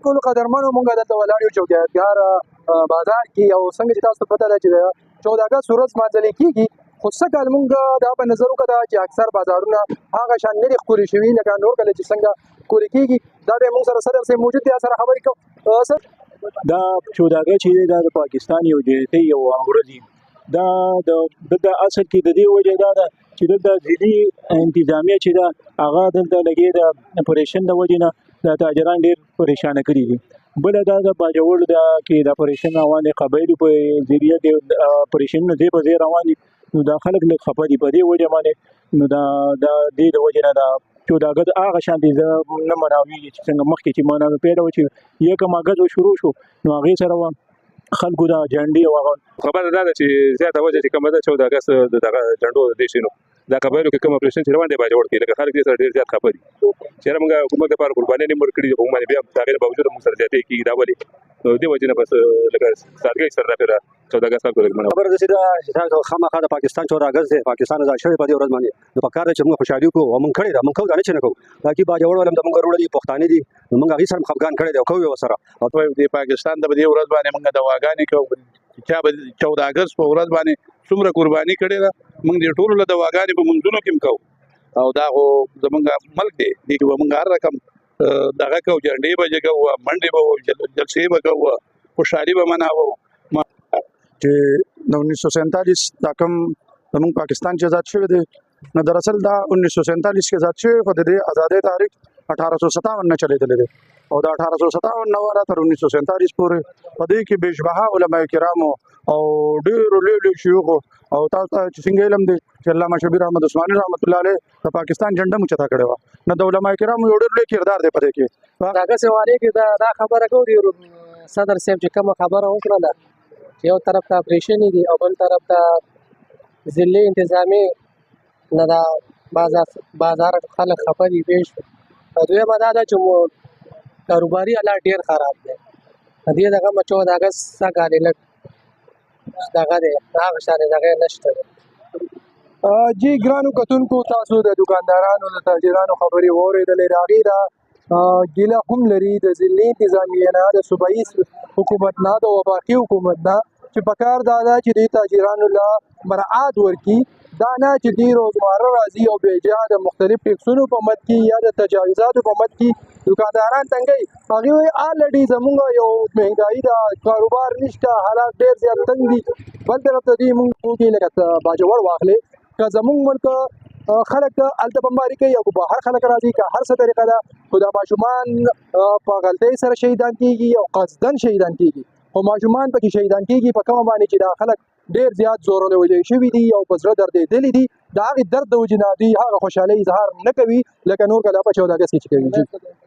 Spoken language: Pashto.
بالکل قدرمنو مونږ دلته ولاړ یو چوکیدګار بازار کې او څنګه چې تاسو ته پته ده چې د 14 اګست ورځ مانځلې کېږي خو څه کال مونږ دا په نظر وکړه چې اکثر بازارونه هغه شان نه دي ښکلي شوي لکه نور کله چې څنګه ښکلي کېږي دا به مونږ سره صدر صاحب موجود دی سره خبرې کوو سر دا 14 اګست چې دا د پاکستان یو جدي یو ورځ دا د اصل کې د دې وجه دا ده چې د ځینی انتظامیه چې دا هغه دلته لګي د اپریشن د وجه نه د تاجران ډېر پریشانه کړي دي بل دا د باجوړ د کې د اپریشن روان دي قبایلو په ذریعه د اپریشن نه دی په ځای روان دي نو دا خلک لږ خفه دي په دې وجه باندې نو دا د دې د وجه نه دا 14 اګست هغه شان دي زه نه مناوي چې څنګه مخکې چې مناوي پیدا و چې یکم اګست شروع شو نو هغې سره خلکو دا جنډې او هغه خبره دا ده چې زیاته وجه چې کومه ده 14 اګست د دغه جنډو د دې شي نو دا قبایلو کې کوم اپریشن چې روان دی باجوړ کې لکه خلک دې سره ډېر زیات خفه دي چې موږ حکومت لپاره قرباني نه ورکړي خو باندې بیا د هغې باوجود موږ سره زیاتې کېږي دا ولې نو دې وجې نه بس لکه سادګۍ سره راپېره 14 اګست خلکو لږ منو خبره ده چې دا خامخا د پاکستان 14 اګست دی پاکستان آزاد شوی په دې ورځ باندې نو پکار ده چې موږ خوشحالي وکړو او موږ کړې ده موږ کوو دا نه چې نه کوو باقي باجوړ ولم د موږ وروڼه دي پښتانه دي نو موږ هغې سره خفګان کړی دی او کوو یې ورسره او د پاکستان د دې ورځ باندې موږ دواګانې کوو چا به 14 اګست په ورځ باندې څومره قرباني کړې ده موږ دې ټولو له دواګانې په منځونو کې هم کوو او دا خو زمونږ ملک دی دې کې به موږ هر رقم دغه کوو جنډې به جګوو منډې به وو جلسې به کوو خوشحالي به مناوو چې د 1947 دا کوم زموږ پاکستان چې آزاد شوی دی نو دراصل دا 1947 کې آزاد شوی خو د دې آزادۍ تاریخ 1857 نه چلیدلی دی او د 1857 نه ورته تر 1947 پورې په دې کې بېشبها علما کرامو او ډېرو لوی شیوخو او تاسو ته چې څنګه علم دی چې علامه شبیر احمد عثماني رحمت الله علیه د پاکستان جنډه موچته کړې وه نو د علما کرامو یو ډېر لوی کردار دی په دې کې هغه سوالې کې دا خبره کوي صدر صاحب چې کومه خبره وکړله چې یو طرف ته اپریشن دي او بل طرف ته ضلعي انتظامي نه دا بازار خلک خفه دي بیش دویمه دا ده چې کاروباري حالات ډېر خراب دی دې دغه 14 اګست څه کالې لږ دغه دی هغه شانې دغه نشته جی ګرانو کتونکو تاسو د دکاندارانو د تاجرانو خبرې واورېدلې هغې دا ګیله هم لري د ضلعي انتظامیې نه د صوبایي حکومت نه د وفاقي حکومت نه چې پکار دا ده چې دې تاجرانو له مراعات ورکړي دا نه چې دوی روزمره راځي او بېجا د مختلف ټیکسونو په مد کې یا د تجاوزاتو په مد کې دکانداران تنګوي هغې وایي الریډي زمونږ یو مهنګایي ده کاروبار نشته حالات ډېر زیات تنګ دي بل طرف ته دوی مونږ وکړي لکه باجوړ واخلې که زمونږ ملک خلک هلته بمباري کوي او که بهر خلک راځي که هر څه طریقه ده خو دا ماشومان په غلطۍ سره شهیدان کېږي او قصدن شهیدان کېږي خو ماشومان پکې شهیدان کېږي په کومه باندې چې دا خلک ډېر زیات زورونه ویلې شوي دي او په زړه دردېدلي دي د هغې درد د وجې نه دوی هغه خوشحالۍ اظهار نه کوي لکه نور کله په 14 اګست کې چې کوي